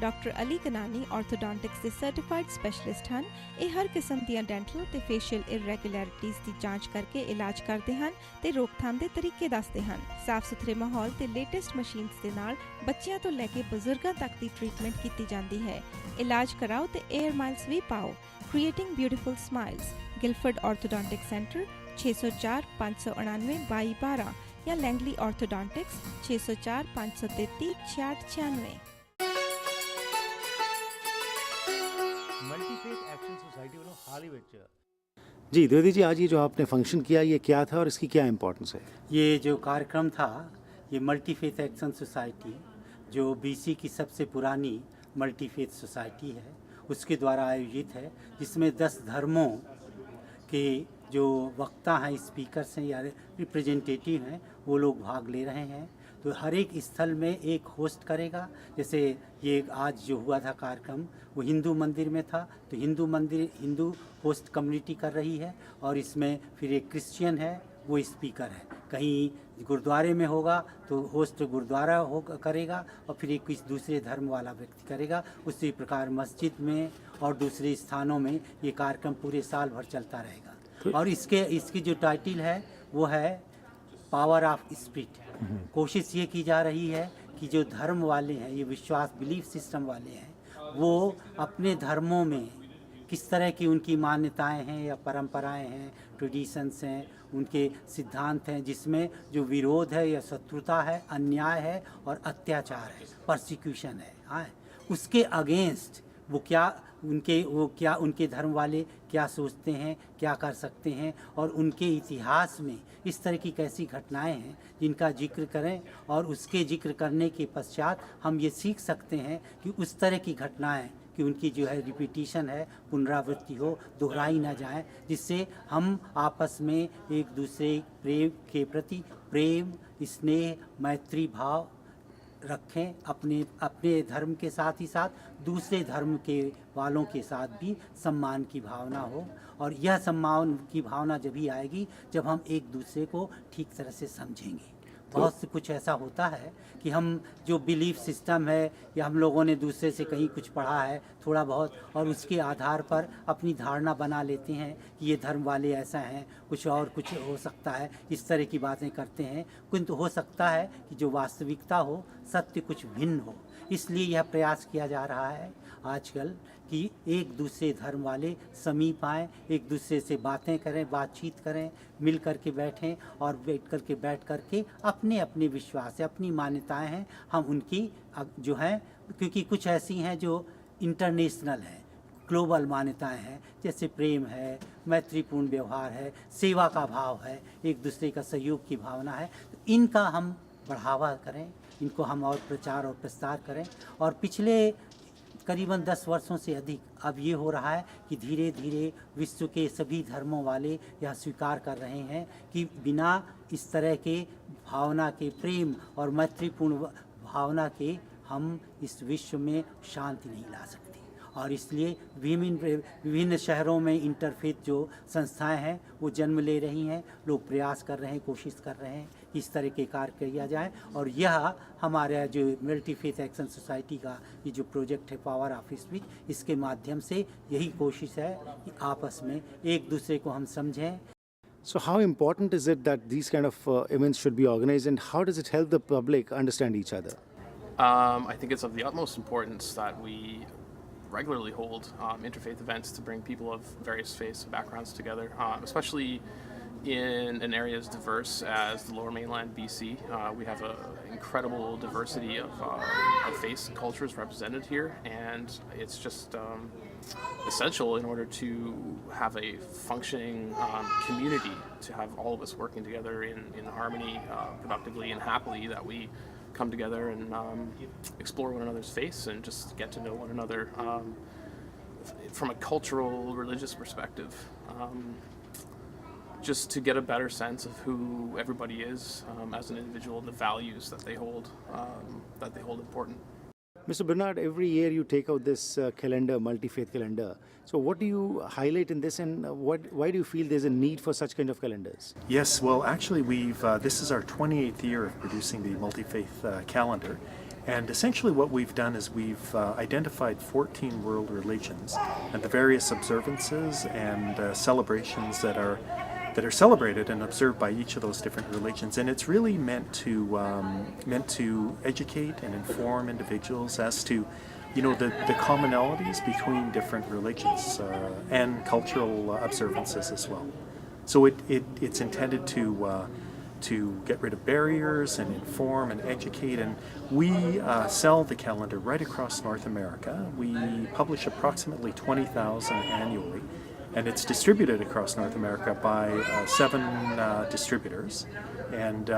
Doctor Ali ਕਨਾਨੀ ਆਰਥੋਡੋਂਟਿਕਸ ਦੇ certified specialist ਹਨ। ਇਹ ਹਰ ਕਿਸਮ ਦੀਆਂ ਡੈਂਟਲ ਤੇ ਫੇਸ਼ੀਅਲ ਇਰੈਗੂਲੈਰਿਟੀਜ਼ ਦੀ ਜਾਂਚ ਕਰਕੇ ਇਲਾਜ ਕਰਦੇ ਹਨ ਤੇ ਰੋਕਥਾਮ ਦੇ ਤਰੀਕੇ ਦੱਸਦੇ ਹਨ। ਸਾਫ਼ ਸੁਥਰੇ ਮਾਹੌਲ ਤੇ ਲੇਟੈਸਟ ਮਸ਼ੀਨਸ ਦੇ ਨਾਲ ਬੱਚਿਆਂ ਤੋਂ ਲੈ ਕੇ ਬਜ਼ੁਰਗਾਂ ਤੱਕ ਦੀ ਟ੍ਰੀਟਮੈਂਟ ਕੀਤੀ ਜਾਂਦੀ ਹੈ। ਇਲਾਜ ਕਰਾਓ ਤੇ 에ਅਰ ਮਾਈਲਸ ਵੀ ਪਾਓ। Creating beautiful smiles, Guildford orthodontic centre 604 599 2212 या Langley orthodontics 604 533 6696। Multifaith action society वालों हाल ही विच जी द्विवेदी जी, आज ये जो आपने फंक्शन किया ये क्या था और इसकी क्या इम्पोर्टेंस है? ये जो कार्यक्रम था ये मल्टीफेथ एक्शन सोसाइटी जो BC की सबसे पुरानी मल्टीफेथ सोसाइटी है उसके द्वारा आयोजित है, जिसमें 10 धर्मों के जो वक्ता हैं, स्पीकर्स हैं या रिप्रेजेंटेटिव हैं वो लोग भाग ले रहे हैं। तो हर एक स्थल में एक होस्ट करेगा। जैसे ये आज जो हुआ था कार्यक्रम वो हिंदू मंदिर में था, तो हिंदू होस्ट कम्युनिटी कर रही है, और इसमें फिर एक क्रिश्चियन है वो स्पीकर है। कहीं गुरुद्वारे में होगा तो होस्ट गुरुद्वारा करेगा, और फिर एक किसी दूसरे धर्म वाला व्यक्ति करेगा। उसी प्रकार मस्जिद में और दूसरे स्थानों में ये कार्यक्रम पूरे साल भर चलता रहेगा। और इसकी जो टाइटल है वो है पावर ऑफ स्पिरिट। कोशिश ये की जा रही है कि जो धर्म वाले हैं, ये विश्वास बिलीफ सिस्टम वाले हैं, वो अपने धर्मों में किस तरह की उनकी मान्यताएं हैं या परंपराएं हैं, ट्रेडिशंस हैं, उनके सिद्धांत हैं, जिसमें जो विरोध है या शत्रुता है, अन्याय है और अत्याचार है, परसिक्यूशन है, हाँ, उसके अगेंस्ट वो क्या उनके धर्म वाले क्या सोचते हैं, क्या कर सकते हैं, और उनके इतिहास में इस तरह की कैसी घटनाएं हैं जिनका जिक्र करें, और उसके जिक्र करने के पश्चात हम ये सीख सकते हैं कि उस तरह की घटनाएं कि उनकी जो है रिपीटिशन है, पुनरावृत्ति हो, दोहराई ना जाए, जिससे हम आपस में एक दूसरे प्रेम के प्रति प्रेम, स्नेह, मैत्री भाव रखें। अपने धर्म के साथ ही साथ दूसरे धर्म के वालों के साथ भी सम्मान की भावना हो, और यह सम्मान की भावना जब ही आएगी जब हम एक दूसरे को ठीक तरह से समझेंगे। बहुत से कुछ ऐसा होता है कि हम जो बिलीफ सिस्टम है या हम लोगों ने दूसरे से कहीं कुछ पढ़ा है थोड़ा बहुत, और उसके आधार पर अपनी धारणा बना लेते हैं कि ये धर्म वाले ऐसा हैं, कुछ और कुछ हो सकता है, इस तरह की बातें करते हैं। किंतु हो सकता है कि जो वास्तविकता हो, सत्य कुछ भिन्न हो। इसलिए यह प्रयास किया जा रहा है आजकल कि एक दूसरे धर्म वाले समीप आएँ, एक दूसरे से बातें करें, बातचीत करें, मिल कर के बैठें, और बैठ कर के अपने अपने विश्वास है, अपनी मान्यताएं हैं, हम उनकी जो हैं, क्योंकि कुछ ऐसी हैं जो इंटरनेशनल हैं, ग्लोबल मान्यताएं हैं, जैसे प्रेम है, मैत्रीपूर्ण व्यवहार है, सेवा का भाव है, एक दूसरे का सहयोग की भावना है। तो इनका हम बढ़ावा करें, इनको हम और प्रचार और प्रसार करें। और पिछले करीबन 10 वर्षों से अधिक अब ये हो रहा है कि धीरे धीरे विश्व के सभी धर्मों वाले यह स्वीकार कर रहे हैं कि बिना इस तरह के भावना के, प्रेम और मैत्रीपूर्ण भावना के, हम इस विश्व में शांति नहीं ला सकते। और इसलिए विभिन्न शहरों में इंटरफेथ जो संस्थाएं हैं वो जन्म ले रही हैं। लोग प्रयास कर रहे हैं, कोशिश कर रहे हैं इस तरह के कार्य किया जाए, और यह हमारा जो मल्टीफेथ एक्शन सोसाइटी का ये जो प्रोजेक्ट है पावर ऑफ स्पीच, इसके माध्यम से यही कोशिश है कि आपस में एक दूसरे को हम समझें। So how important is it that these kind of events should be organized, and how does it help the public understand each other? I think it's of the utmost importance that we regularly hold interfaith events to bring people of various faiths and backgrounds together, especially in an area as diverse as the Lower Mainland BC. We have an incredible diversity of faiths and cultures represented here, and it's just essential in order to have a functioning community, to have all of us working together in harmony, productively and happily, that we come together and explore one another's faiths and just get to know one another from a cultural, religious perspective. Just to get a better sense of who everybody is as an individual and the values that they hold important. Mr. Bernard, every year you take out this calendar, multi-faith calendar. So what do you highlight in this, and why do you feel there's a need for such kind of calendars? Yes, well actually this is our 28th year of producing the multi-faith calendar, And essentially what we've done is we've identified 14 world religions and the various observances and celebrations that are celebrated and observed by each of those different religions, and it's really meant to educate and inform individuals as to, you know, the commonalities between different religions and cultural observances as well. So it's intended to get rid of barriers and inform and educate, and we sell the calendar right across North America. We publish approximately 20,000 annually, and it's distributed across North America by 7 distributors, and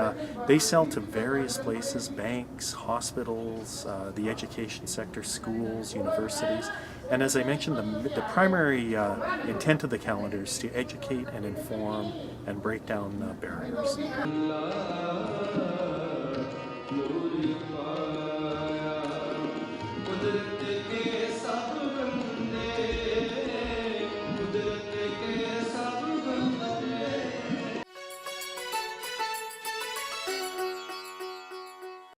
they sell to various places: banks, hospitals, the education sector, schools, universities. And as I mentioned, the primary intent of the calendar is to educate and inform and break down barriers.